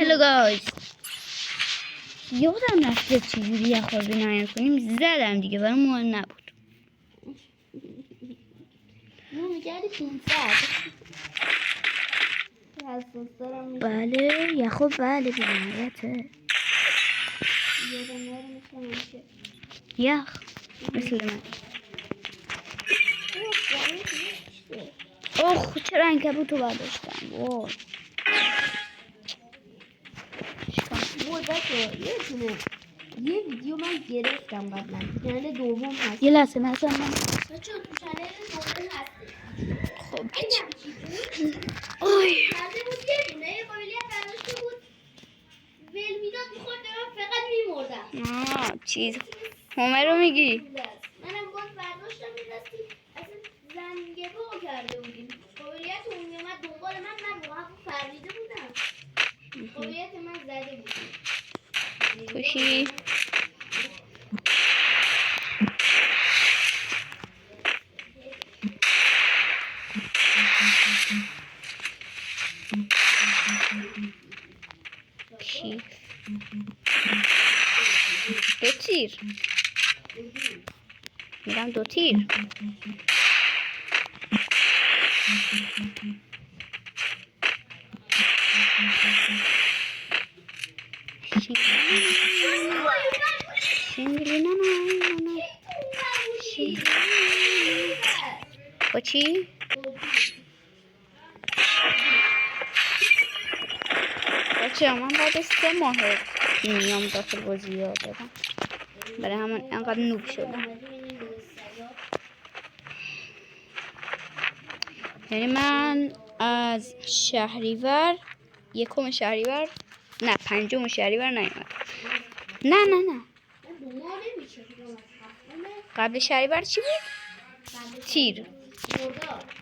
هلو گایز، یادم رفته چجوری یخ بینایی کنیم. زدم دیگه، برای مهم نبود. ما میگردی 500. بله یخو بله بینایته یخ مثل من. اوه چرا عنکبوتو برداشتم. وای یه ویدیو من گرفتم قبلا تو چنل دوم هست. یه لحظه نزن من. بچه تو چنل دوم هست. خب اوی کرده بود یه دونه یه قابلیت برداشته بود ول میداد میخورد من فقط میمردم. چیز همه رو میگی؟ منم باز برداشتم میدستی اصلا زنگه با کرده بودیم. قابلیت اون میامد دنبال من واقعا فریده بودم. قابلیت من زده بودیم خوشی کیف دو تیر میرم دو تیر. با چی؟ بچه من بعد 3 ماه میام داخل بازی یاد دادم، برای همون انقدر نوب شدم. یعنی من از شهریور 1 شهریور نه 5 شهریور نیومد. نه قبل شهریور چی بود؟ تیر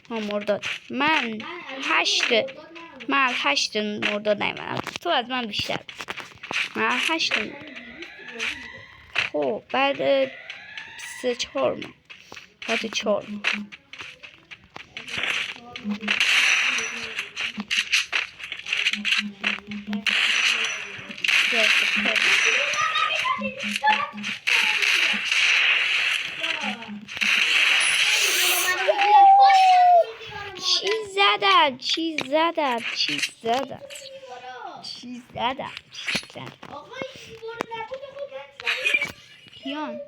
مرداد. من 8 مرداد نیومدم. تو از من بیشتر. من 8 خب بعد 3-4 ماه بعد 4 ماه چی زدم کیان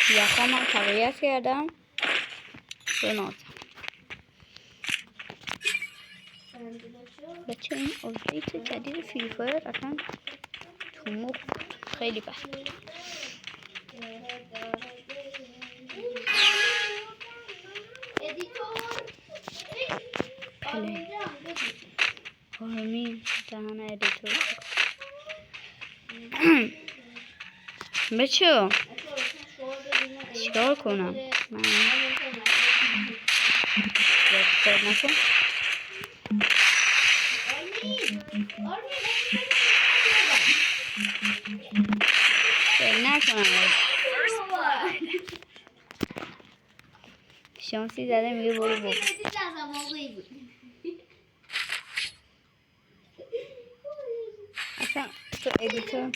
یخا من تقویت کردم بنازم. بچه این آپدیت جدید فری فایر اصلا تو مخ خیلی بد بود. بله آرمین دهن ادیتور بچه چیکار کنم من نکن شانسی زده میگه برو بابا. اصلا تو ادیتور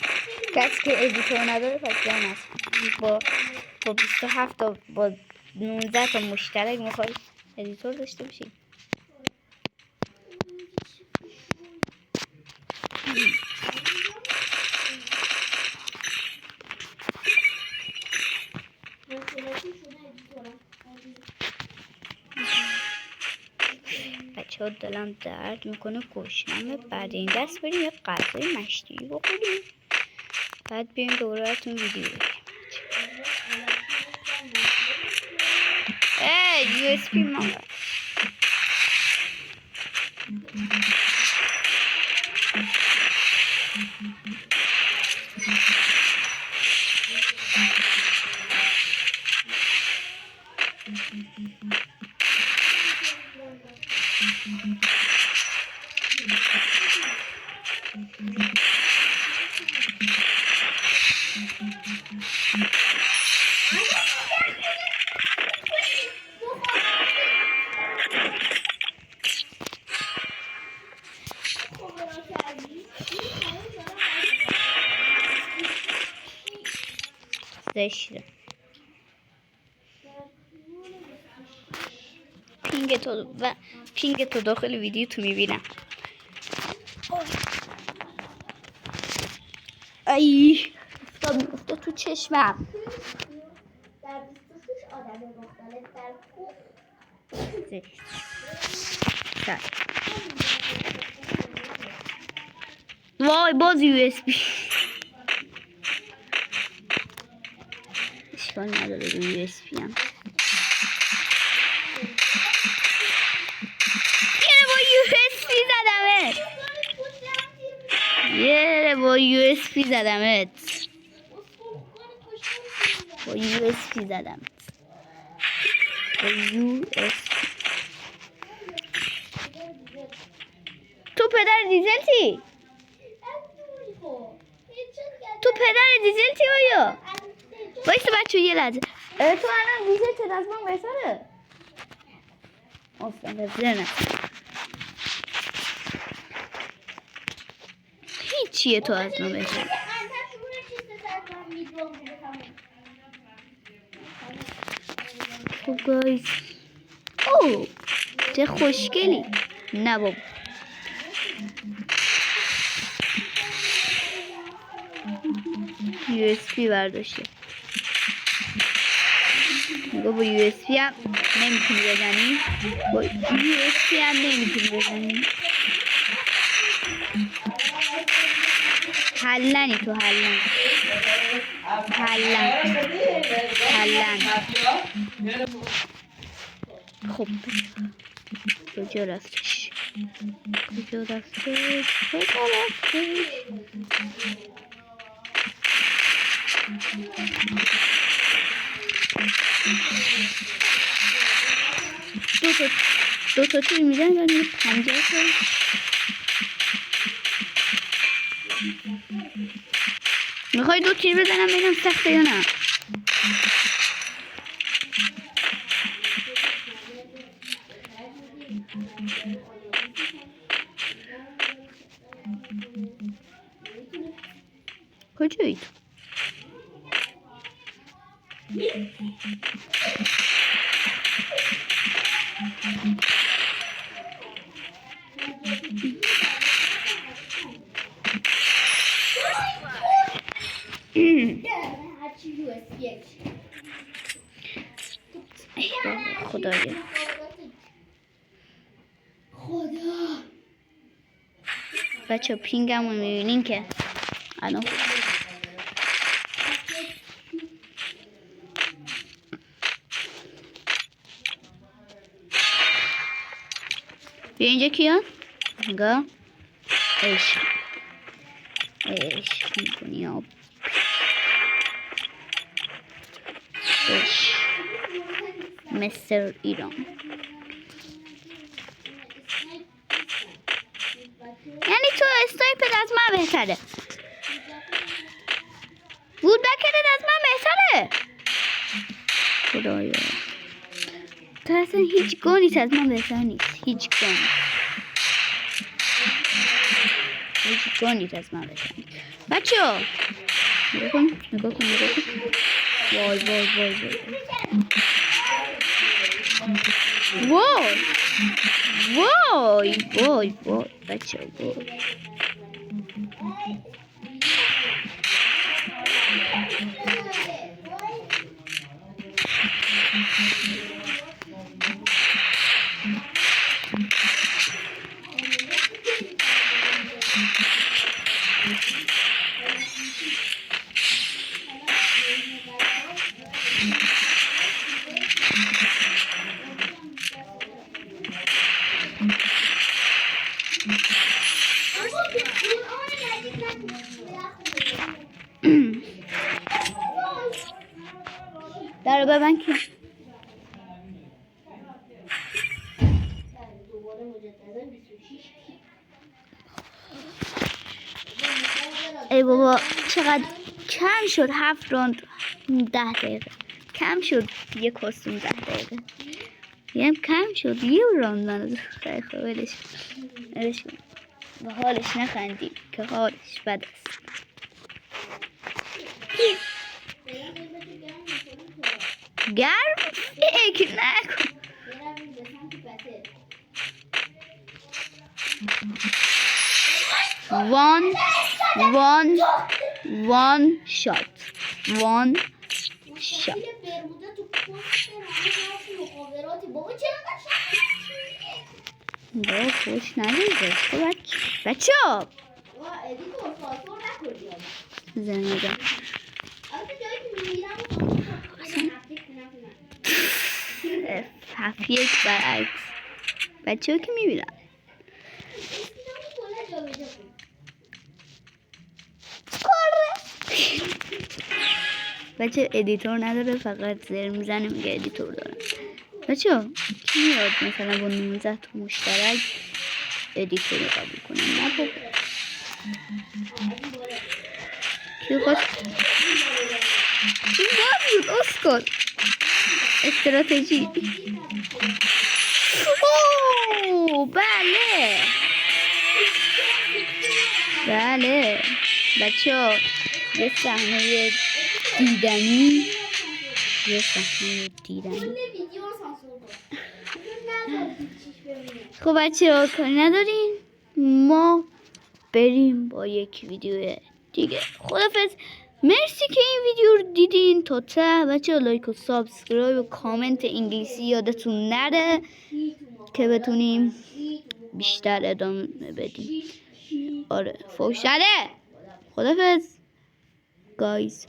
کسی که ادیتور نداره پس جان هست. با 27 تا با 19 تا مشترک میخوای ادیتور داشته باشی. بچه ها دلم درد میکنه گشنمه. بعد این دست بریم یه غذای مشتی بخوریم بعد بریم دورتون ویدیو بگیم. یو اس پی ماما زشته. پینگ تو داخل ویدیو تو میبینم. ای افتاد تو چشمم. در 26 آدم مختلف در کوه وای باز یو اس بی. اشکال نداره رو یو اس بی هم. یه با یو اس بی زدمت. با یو اس بی زدمت. با یو اس بی. تو پدر دیزلتی؟ تو پدر دیزلتی آیا؟ بایسته بچه یه لحظه. تو الان دیزلت از من بهتره؟ اصلا بزرنه هیچیه تو از من بهتره. خب گایز اوه چه خوشگلی. نه بابا یو اس بی برداشته. با یو اس بی هم نمیتونی بزنی. با یو اس بی هم نمیتونی بزنی. حلنی تو حلن. خب کجا رفتش. دو تا تیر میزن و میره 50 تا. میخوای 2 تیر بزنم ببینم سخته یا نه. کجایی تو؟ خدایا بچه پینگم رو میبینین که الان بیا اینجا کیان؟ نگاه عشق میکنی آب عشق مستر ایران. یعنی تو استایپت از من بهتره. وودبکت از من بهتره. خدایا تو اصلا هیچ گانیت از من بهتر نیست. هیچ گانیت از من بهتر نیست. بچه ها نگاه کن. وای بچه ها وای. در ببن که ای بابا چقدر کم شد. 7 راند 10 دقیقه کم شد. یه کاستوم 10 دقیقه یه کم شد. یه راند من خیلی ولش به حالش نخندی که حالش بد است. گرم فکر نکن. برم میرسم تو پته. one shot. مستطیل برمودا تو پست رانه مخابراتی. بابا چرا با خوش نداره بچه ها ادیتور فاسور نکنی. زنده البته جایی که میمیرم هفت یک برعکس بچه ها که میبینن بچه ادیتور نداره، فقط زر میزنه میگه ادیتور داره. بچه ها کی میاد مثلا با 19 تا مشترک ادیتور رو قبول کنم؟ نه بابا کی خواست این باید بود اسکل استراتژی. اوه بله بله بچه ها یه صحنه دیدنی خب بچه ها کاری نداریم، ما بریم با یک ویدیو دیگه. خدافظ، مرسی که این ویدیو رو دیدین تا ته. بچه ها لایک و سابسکرایب و کامنت انگلیسی یادتون نره که بتونیم بیشتر ادامه بدیم. آره فوش نده. خدافظ گایز.